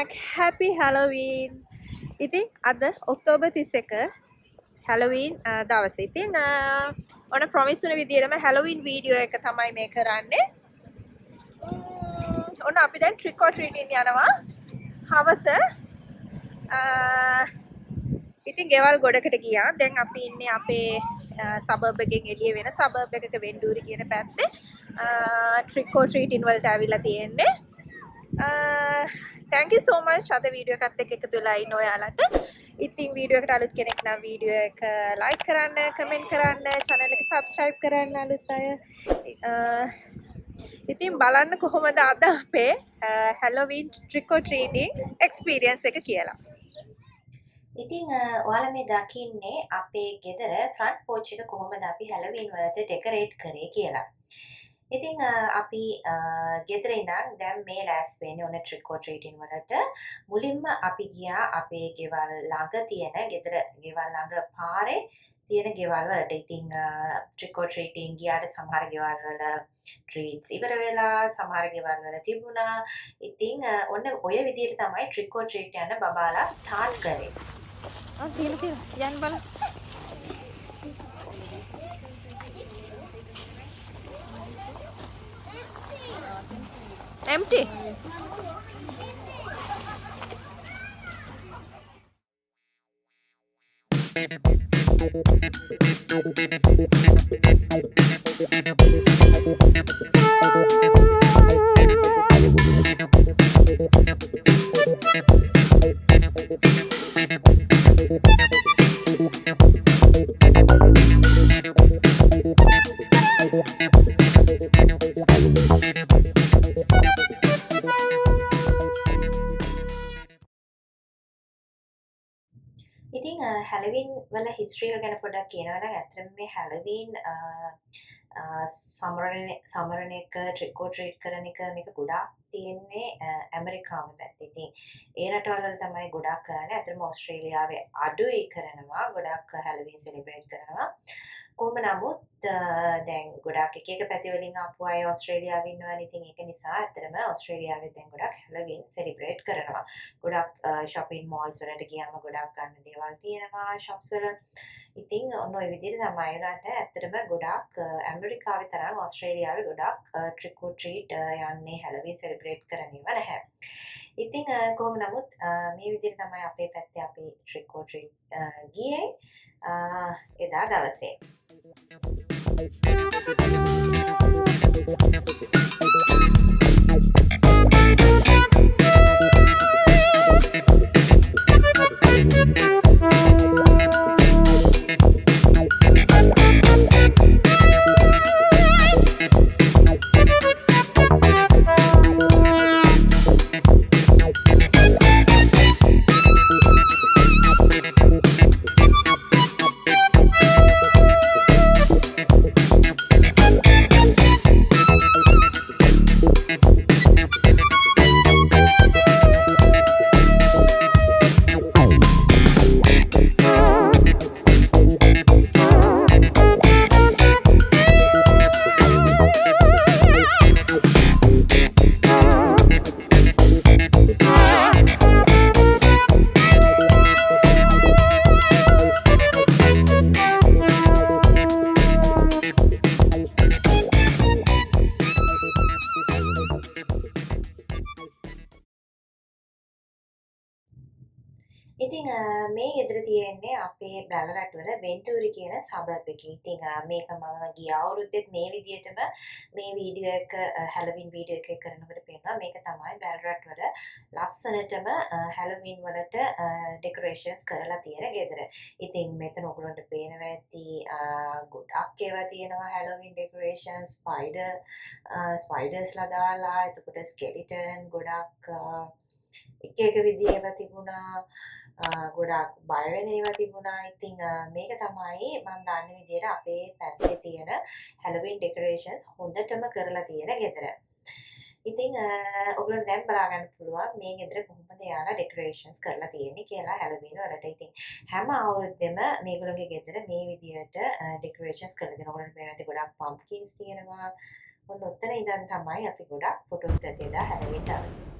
back. Happy Halloween. ඉතින් අද October 31 Halloween දවසේ. ඉතින් ඔන්න ප්‍රොමිස් වුණ විදිහටම Halloween වීඩියෝ එක තමයි මේ කරන්නේ. ඔන්න අපි දැන් trick or treating යනවා. හවස ඉතින් ගෙවල් ගොඩකට ගියා. දැන් අපි ඉන්නේ අපේ සබර්බ් එකෙන් එළිය වෙන සබර්බ් එකක වෙන්ඩූරි කියන පැත්තේ. trick or treating වලට ඇවිල්ලා තියෙන්නේ. thank you so much අද වීඩියෝ එකත් එක්ක එකතු වෙලා ඉන්න ඔයාලට. ඉතින් වීඩියෝ එකට අලුත් කෙනෙක් නම් වීඩියෝ එක like කරන්න, comment කරන්න, channel එක subscribe කරන්න අලුත් අය. ඉතින් බලන්න කොහොමද අද අපේ Halloween trick or treating experience එක කියලා. ඉතින් ඔයාලා මේ දකින්නේ අපේ ගෙදර ෆ්‍රන්ට් පෝච් එක කොහොමද අපි Halloween වලට ඩෙකරේට් කරේ කියලා. ඉතින් අපි ගෙදර ඉඳන් දැන් මේ ලෑස් වෙන්නේ ඔන්න trick or treating වලට. මුලින්ම අපි ගියා අපේ ගෙවල් ළඟ තියෙන ගෙදර ගෙවල් ළඟ පාරේ තියෙන ගෙවල් වලට. ඉතින් trick or treating ගියාට සමහර ගෙවල් වල treats ඉවර වෙලා සමහර ගෙවල් වල තිබුණා. ඉතින් ඔන්න ඔය විදිහට තමයි trick or treat යන බබාලා ස්ටාර්ට් කරේ. තියෙන යන්න බලන්න. Empty. ඉතින් Halloween වල history එක ගැන පොඩ්ඩක් කියනවා නම් ඇත්තටම මේ Halloween සමරන එක trick or treat කරන එක මේක ගොඩාක් තියෙන්නේ ඇමරිකාව පැත්තේ. ඉතින් ඒ රටවල් වල තමයි ගොඩාක් කරන්නේ. ඇත්තටම ඕස්ට්‍රේලියාවේ අඩුයි කරනවා. ගොඩාක් Halloween celebrate කරනවා. කොහොම නමුත් දැන් ගොඩාක් එක පැති වලින් ආපු අය ඕස්ට්‍රේලියාවේ ඉන්නවනේ. ඉතින් ඒක නිසා ඇත්තටම ඕස්ට්‍රේලියාවේ දැන් ගොඩාක් Halloween celebrate කරනවා. ගොඩාක් shopping malls වලට ගියාම ගොඩාක් ගන්න දේවල් තියෙනවා shops වල. ඉතින් ඔන්න ඔය විදිහට තමයි උනාට ඇත්තටම ගොඩාක් ඇමරිකාවේ තරම් ඕස්ට්‍රේලියාවේ ගොඩාක් trick or treat යන්නේ Halloween celebrate කරන්නේව නැහැ. ඉතින් කොහොම නමුත් මේ විදිහට තමයි අපේ පැත්තේ අපි trick or treat ගියේ එදා දවසේ. ඉතින් මේ ගෙදර තියෙන්නේ අපේ බැලරට් වල වෙන්ටූරි කියන සබර්බ් එකේ. ඉතින් මේක මම ගිය අවුරුද්දෙත් මේ විදිහටම මේ වීඩියෝ එක Halloween වීඩියෝ එකක් කරනකොට පේනවා මේක තමයි බැලරට් වල ලස්සනටම Halloween වලට ඩෙකොරේෂන්ස් කරලා තියෙන ගෙදර. ඉතින් මෙතන ඔයගොල්ලන්ට පේනවා ඇති ගොඩක් ඒවා තියෙනවා Halloween decorations, ස්පයිඩර්ස්ලා දාලා, එතකොට ස්කෙලිටන් ගොඩක් එක එක විදිහේ ඒවා තිබුණා. ගොඩාක් බය වෙන ඒවා තිබුණා. ඉතින් මේක තමයි මම දන්න විදිහට අපේ පැත්තේ තියෙන Halloween decorations හොඳටම කරලා තියෙන ගෙදර. ඉතින් ඔයගොල්ලෝ දැන් බලා ගන්න පුළුවන් මේ ගෙදර කොහොමද යාලා decorations කරලා තියෙන්නේ කියලා Halloween වලට. ඉතින් හැම අවුරුද්දෙම මේගොල්ලෝගේ ගෙදර මේ විදිහට decorations කරලා දෙනවා. ඔයගොල්ලන්ට පේනවා ගොඩක් pumpkins තියෙනවා. ඔන්න ඔතන ඉඳන් තමයි අපි ගොඩක් ෆොටෝස් ගත්තේ දා Halloween දවසේ.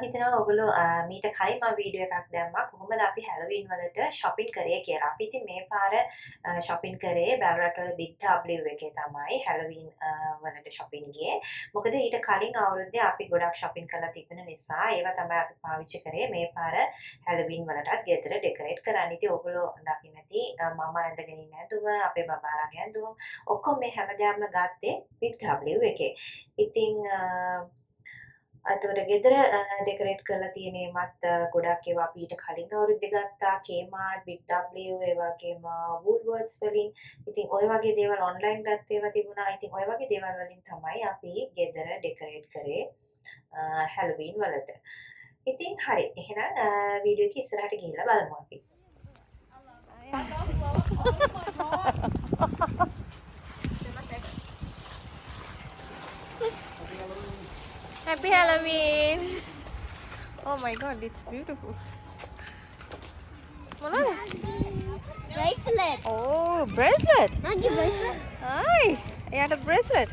හිතනවා ඔයගොල්ලෝ මීට කලින් මම වීඩියෝ එකක් දැම්මා කොහොමද අපි හැලොවීන් වලට shopping කරේ කියලා. අපි ඉතින් මේ පාර shopping කරේ බැල්රට්වල Big W එකේ තමයි හැලොවීන් වලට shopping ගියේ. මොකද ඊට කලින් අවුරුද්දේ අපි ගොඩක් shopping කරලා තිබෙන නිසා ඒවා තමයි අපි පාවිච්චි කරේ මේ පාර හැලොවීන් වලටත් ගෙදර ඩෙකොරේට් කරන්න. ඉතින් ඔයගොල්ලෝ දකින්න ඇති මම ඇඳගෙන ඉන්න ඇඳුම, අපේ බබාලාගේ ඇඳුම් ඔක්කොම මේ හැමදාම ගත්තේ Big W එකේ. ඉතින් අතට ගෙදර ඩෙකරේට් කරලා තියෙනේමත් ගොඩක් ඒවා අපි ඊට කලින් අවුරුද්දේ ගත්තා Kmart, Big W ඒ වගේම Woolworths වලින්. ඉතින් ඔය වගේ දේවල් ඔන්ලයින් ගත්ත ඒවා තිබුණා. ඉතින් ඔය වගේ දේවල් වලින් තමයි අපි ගෙදර ඩෙකරේට් කරේ හැලොවීන් වලට. ඉතින් හරි. එහෙනම් වීඩියෝ එක ඉස්සරහට ගිහිල්ලා බලමු අපි. Happy Halloween! Oh my god, it's beautiful. මොනවද? Bracelet. Oh, bracelet. Nanti bracelet. Hi. එයාට bracelet.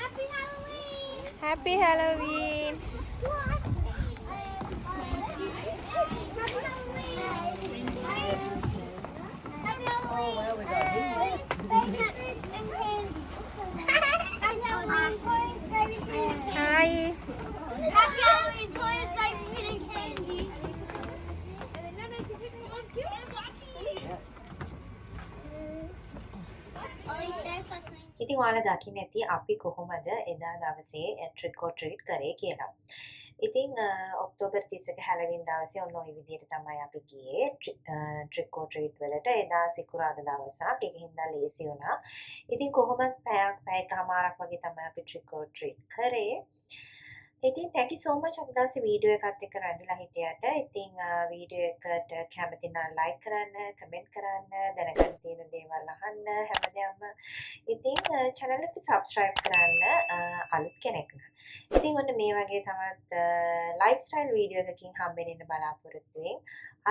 Happy Halloween. Happy Halloween. Hi. Happy Halloween, toys, dice, food, and candy. Ollie, start fussing. ඉතින් ඔයාලා දකින්න ඇති අපි කොහොමද එදා දවසේ trick or treat කරේ කියලා. ඉතින් ඔක්තෝබර් 31 හැලොවීන් දවසේ ඔන්න ওই විදිහට තමයි අපි ගියේ trick or treat වලට. එදා සිකුරාදා දවසක්. ඒක හින්දා ලේසි වුණා. ඉතින් කොහොමද පැයකමාරක් වගේ තමයි අපි trick or treat කරේ. ඉතින් thank you so much අද දවසේ වීඩියෝ එකත් එක්ක රැඳිලා හිටියට. ඉතින් වීඩියෝ එකට කැමති නම් like කරන්න, comment කරන්න, දැනගන්න තියෙන දේවල් අහන්න හැමදේම. ඉතින් channel එකට subscribe කරන්න අලුත් කෙනෙක් නම්. ඉතින් ඔන්න මේ වගේ තමත් lifestyle වීඩියෝ එකකින් හම්බෙන්න ඉන්න බලාපොරොත්තු වෙමින්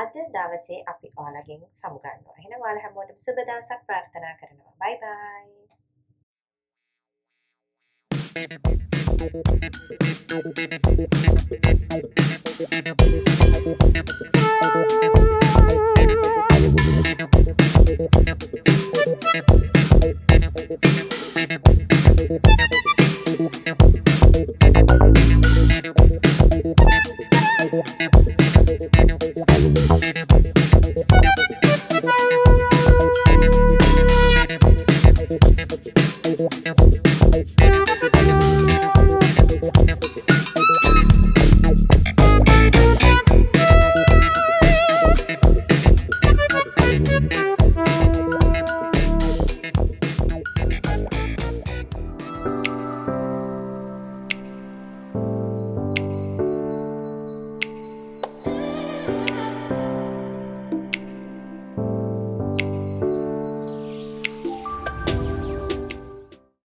අද දවසේ අපි ඔයාලගෙන් සමු ගන්නවා. එහෙනම් ඔයාලා හැමෝටම සුබ දවසක් ප්‍රාර්ථනා කරනවා. bye bye. Thank you.